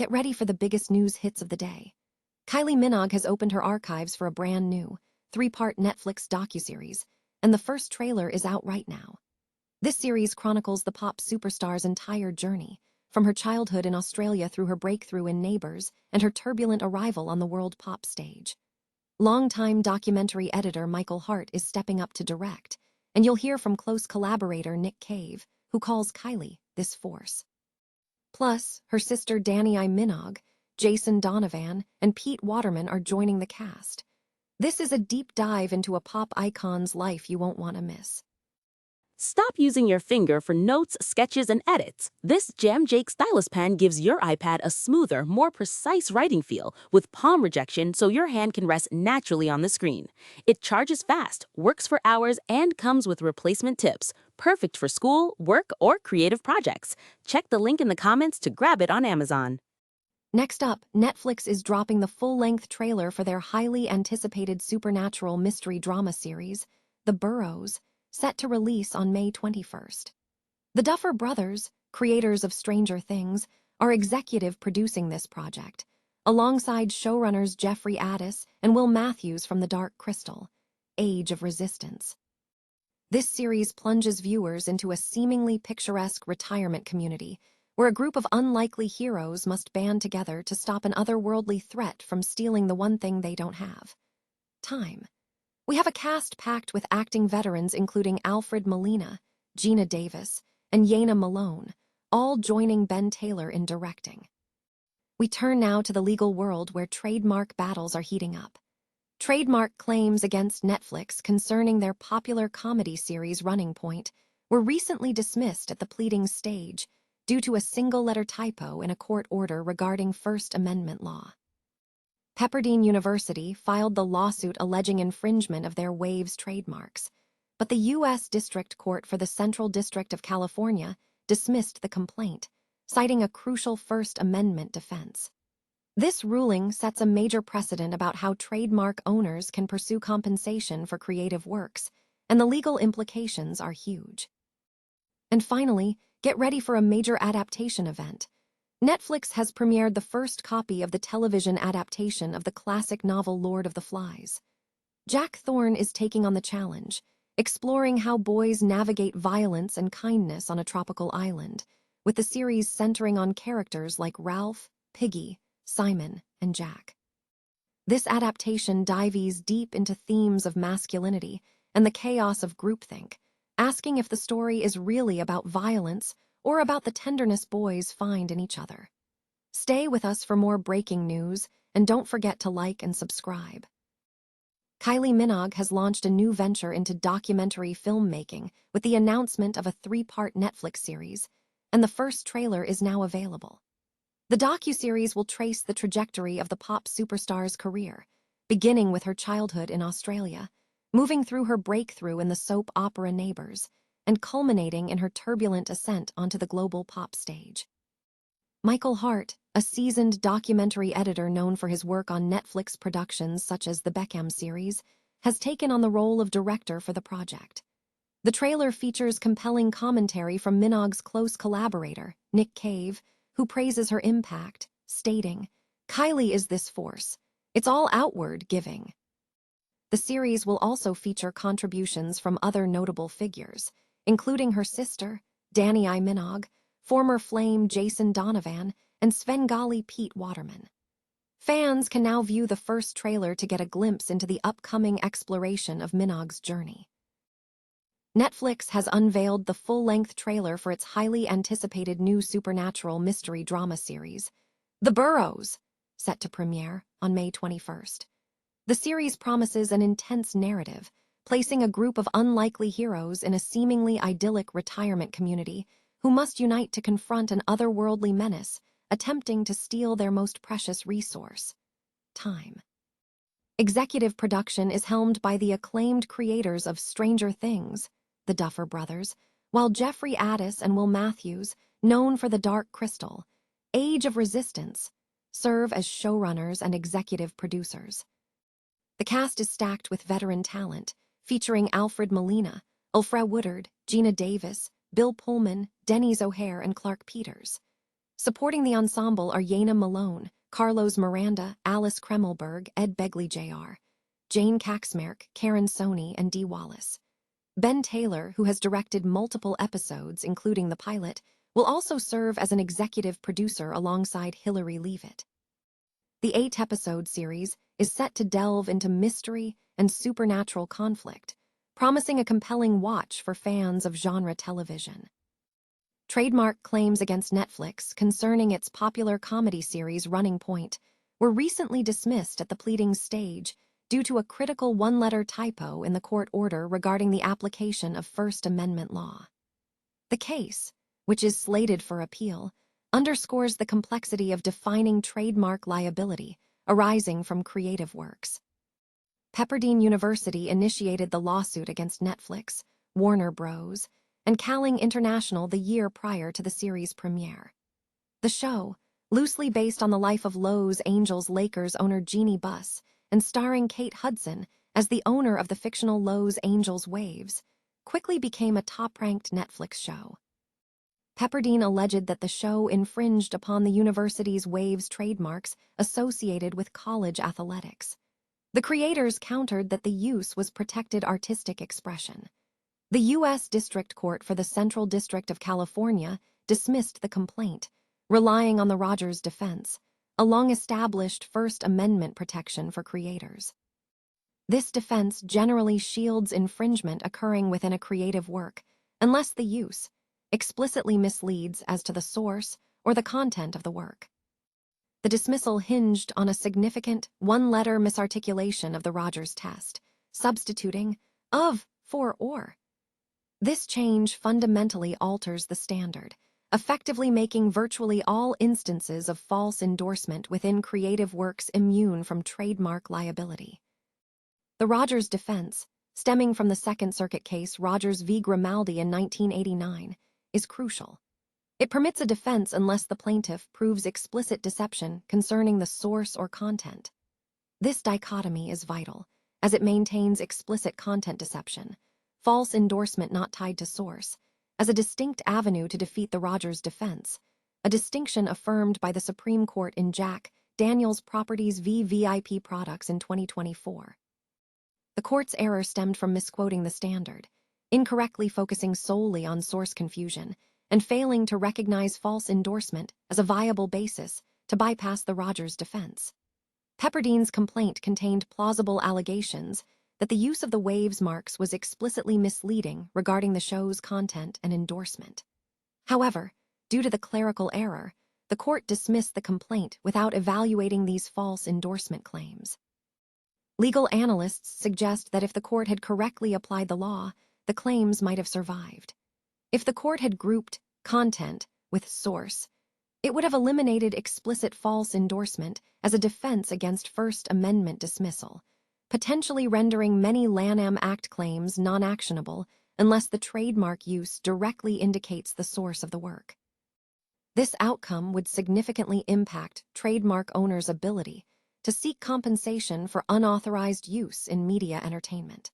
get ready for the biggest news hits of the day. Kylie Minogue has opened her archives for a brand new, 3-part Netflix docuseries, and the first trailer is out right now. This series chronicles the pop superstar's entire journey, from her childhood in Australia through her breakthrough in Neighbours and her turbulent arrival on the world pop stage. Longtime documentary editor Michael Hart is stepping up to direct, and you'll hear from close collaborator Nick Cave, who calls Kylie this force. Plus, her sister Kylie Minogue, Jason Donovan, and Pete Waterman are joining the cast. This is a deep dive into a pop icon's life you won't want to miss. Stop using your finger for notes, sketches, and edits. This Jam Jake stylus pen gives your iPad a smoother, more precise writing feel with palm rejection so your hand can rest naturally on the screen. It charges fast, works for hours, and comes with replacement tips. Perfect for school, work, or creative projects. Check the link in the comments to grab it on Amazon. Next up, Netflix is dropping the full-length trailer for their highly anticipated supernatural mystery drama series, The Boroughs, set to release on May 21st. The Duffer Brothers, creators of Stranger Things, are executive producing this project, alongside showrunners Jeffrey Addis and Will Matthews from The Dark Crystal, Age of Resistance. This series plunges viewers into a seemingly picturesque retirement community, where a group of unlikely heroes must band together to stop an otherworldly threat from stealing the one thing they don't have: time. We have a cast packed with acting veterans including Alfred Molina, Gina Davis, and Yana Malone, all joining Ben Taylor in directing. We turn now to the legal world where trademark battles are heating up. Trademark claims against Netflix concerning their popular comedy series Running Point were recently dismissed at the pleading stage due to a single-letter typo in a court order regarding First Amendment law. Pepperdine University filed the lawsuit alleging infringement of their Waves trademarks, but the U.S. District Court for the Central District of California dismissed the complaint, citing a crucial First Amendment defense. This ruling sets a major precedent about how trademark owners can pursue compensation for creative works, and the legal implications are huge. And finally, get ready for a major adaptation event. Netflix has premiered the first copy of the television adaptation of the classic novel Lord of the Flies. Jack Thorne is taking on the challenge, exploring how boys navigate violence and kindness on a tropical island, with the series centering on characters like Ralph, Piggy, Simon, and Jack. This adaptation dives deep into themes of masculinity and the chaos of groupthink, asking if the story is really about violence or about the tenderness boys find in each other. Stay with us for more breaking news, and don't forget to like and subscribe. Kylie Minogue has launched a new venture into documentary filmmaking with the announcement of a 3-part Netflix series, and the first trailer is now available. The docuseries will trace the trajectory of the pop superstar's career, beginning with her childhood in Australia, moving through her breakthrough in the soap opera Neighbours, and culminating in her turbulent ascent onto the global pop stage. Michael Hart, a seasoned documentary editor known for his work on Netflix productions such as the Beckham series, has taken on the role of director for the project. The trailer features compelling commentary from Minogue's close collaborator, Nick Cave, who praises her impact, stating, "Kylie is this force. It's all outward giving." The series will also feature contributions from other notable figures, including her sister, Kylie Minogue, former Flame Jason Donovan, and Svengali Pete Waterman. Fans can now view the first trailer to get a glimpse into the upcoming exploration of Minogue's journey. Netflix has unveiled the full-length trailer for its highly anticipated new supernatural mystery drama series, The Boroughs, set to premiere on May 21st. The series promises an intense narrative, placing a group of unlikely heroes in a seemingly idyllic retirement community who must unite to confront an otherworldly menace attempting to steal their most precious resource: time. Executive production is helmed by the acclaimed creators of Stranger Things, the Duffer Brothers, while Jeffrey Addis and Will Matthews, known for The Dark Crystal, Age of Resistance, serve as showrunners and executive producers. The cast is stacked with veteran talent, featuring Alfred Molina, Ulfra Woodard, Gina Davis, Bill Pullman, Denise O'Hare, and Clark Peters. Supporting the ensemble are Yana Malone, Carlos Miranda, Alice Kremelberg, Ed Begley Jr., Jane Kaczmarek, Karen Sony, and Dee Wallace. Ben Taylor, who has directed multiple episodes, including the pilot, will also serve as an executive producer alongside Hilary Leavitt. The 8-episode series is set to delve into mystery and supernatural conflict, promising a compelling watch for fans of genre television. Trademark claims against Netflix concerning its popular comedy series Running Point were recently dismissed at the pleading stage due to a critical one-letter typo in the court order regarding the application of First Amendment law. The case, which is slated for appeal, underscores the complexity of defining trademark liability arising from creative works. Pepperdine University initiated the lawsuit against Netflix, Warner Bros., and Calling International the year prior to the series' premiere. The show, loosely based on the life of Los Angeles Lakers owner Jeannie Buss and starring Kate Hudson as the owner of the fictional Los Angeles Waves, quickly became a top-ranked Netflix show. Pepperdine alleged that the show infringed upon the university's Waves trademarks associated with college athletics. The creators countered that the use was protected artistic expression. The U.S. District Court for the Central District of California dismissed the complaint, relying on the Rogers defense, a long-established First Amendment protection for creators. This defense generally shields infringement occurring within a creative work, unless the use explicitly misleads as to the source or the content of the work. The dismissal hinged on a significant one-letter misarticulation of the Rogers test, substituting of for or. This change fundamentally alters the standard, effectively making virtually all instances of false endorsement within creative works immune from trademark liability. The Rogers defense, stemming from the Second Circuit case Rogers v. Grimaldi in 1989, is crucial. It permits a defense unless the plaintiff proves explicit deception concerning the source or content. This dichotomy is vital, as it maintains explicit content deception, false endorsement not tied to source, as a distinct avenue to defeat the Rogers defense, a distinction affirmed by the Supreme Court in Jack Daniels Properties v. VIP Products in 2024. The court's error stemmed from misquoting the standard, incorrectly focusing solely on source confusion, and failing to recognize false endorsement as a viable basis to bypass the Rogers defense. Pepperdine's complaint contained plausible allegations that the use of the Waves marks was explicitly misleading regarding the show's content and endorsement. However, due to the clerical error, the court dismissed the complaint without evaluating these false endorsement claims. Legal analysts suggest that if the court had correctly applied the law, the claims might have survived. If the court had grouped content with source, it would have eliminated explicit false endorsement as a defense against First Amendment dismissal, potentially rendering many Lanham Act claims non-actionable unless the trademark use directly indicates the source of the work. This outcome would significantly impact trademark owners' ability to seek compensation for unauthorized use in media entertainment.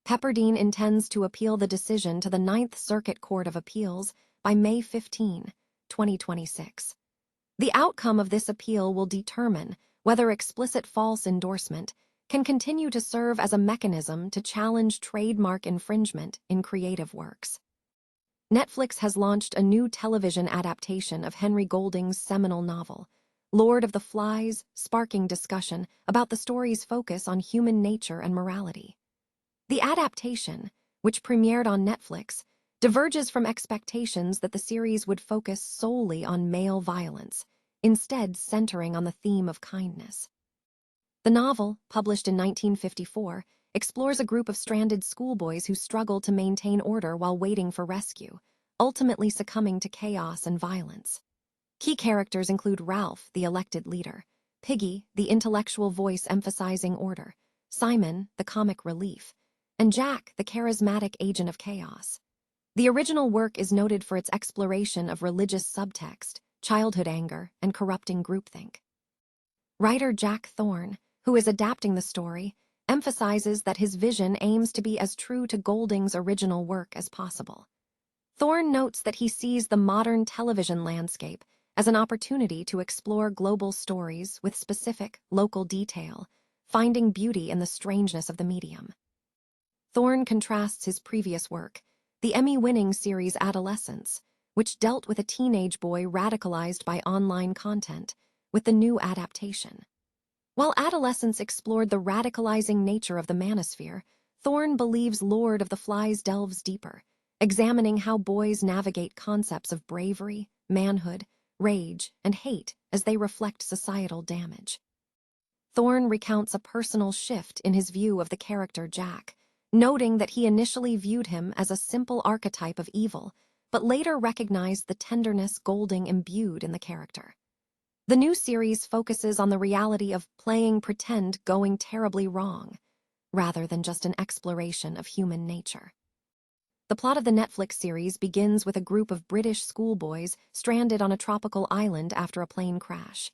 Pepperdine intends to appeal the decision to the Ninth Circuit Court of Appeals by May 15, 2026. The outcome of this appeal will determine whether explicit false endorsement can continue to serve as a mechanism to challenge trademark infringement in creative works. Netflix has launched a new television adaptation of Henry Golding's seminal novel, Lord of the Flies, sparking discussion about the story's focus on human nature and morality. The adaptation, which premiered on Netflix, diverges from expectations that the series would focus solely on male violence, instead centering on the theme of kindness. The novel, published in 1954, explores a group of stranded schoolboys who struggle to maintain order while waiting for rescue, ultimately succumbing to chaos and violence. Key characters include Ralph, the elected leader, Piggy, the intellectual voice emphasizing order, Simon, the comic relief, and Jack, the charismatic agent of chaos. The original work is noted for its exploration of religious subtext, childhood anger, and corrupting groupthink. Writer Jack Thorne, who is adapting the story, emphasizes that his vision aims to be as true to Golding's original work as possible. Thorne notes that he sees the modern television landscape as an opportunity to explore global stories with specific, local detail, finding beauty in the strangeness of the medium. Thorne contrasts his previous work, the Emmy-winning series Adolescence, which dealt with a teenage boy radicalized by online content, with the new adaptation. While Adolescence explored the radicalizing nature of the manosphere, Thorne believes Lord of the Flies delves deeper, examining how boys navigate concepts of bravery, manhood, rage, and hate as they reflect societal damage. Thorne recounts a personal shift in his view of the character Jack, noting that he initially viewed him as a simple archetype of evil, but later recognized the tenderness Golding imbued in the character. The new series focuses on the reality of playing pretend going terribly wrong, rather than just an exploration of human nature. The plot of the Netflix series begins with a group of British schoolboys stranded on a tropical island after a plane crash.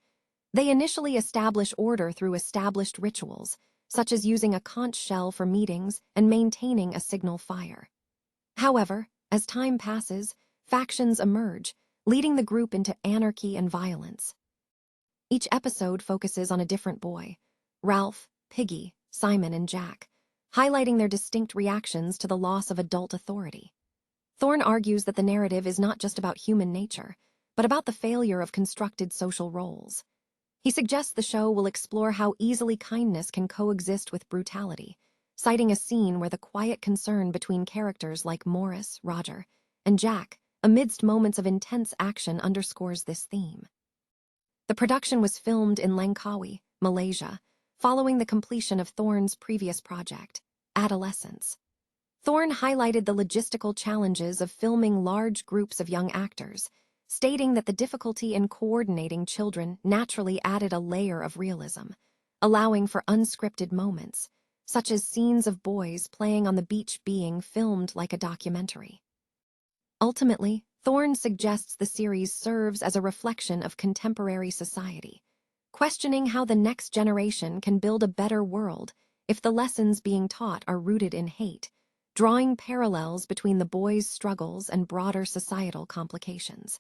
They initially establish order through established rituals, such as using a conch shell for meetings and maintaining a signal fire. However, as time passes, factions emerge, leading the group into anarchy and violence. Each episode focuses on a different boy: Ralph, Piggy, Simon, and Jack, highlighting their distinct reactions to the loss of adult authority. Thorne argues that the narrative is not just about human nature, but about the failure of constructed social roles. He suggests the show will explore how easily kindness can coexist with brutality, citing a scene where the quiet concern between characters like Morris, Roger, and Jack, amidst moments of intense action, underscores this theme. The production was filmed in Langkawi, Malaysia, following the completion of Thorne's previous project, Adolescence. Thorne highlighted the logistical challenges of filming large groups of young actors, stating that the difficulty in coordinating children naturally added a layer of realism, allowing for unscripted moments, such as scenes of boys playing on the beach being filmed like a documentary. Ultimately, Thorne suggests the series serves as a reflection of contemporary society, questioning how the next generation can build a better world if the lessons being taught are rooted in hate, drawing parallels between the boys' struggles and broader societal complications.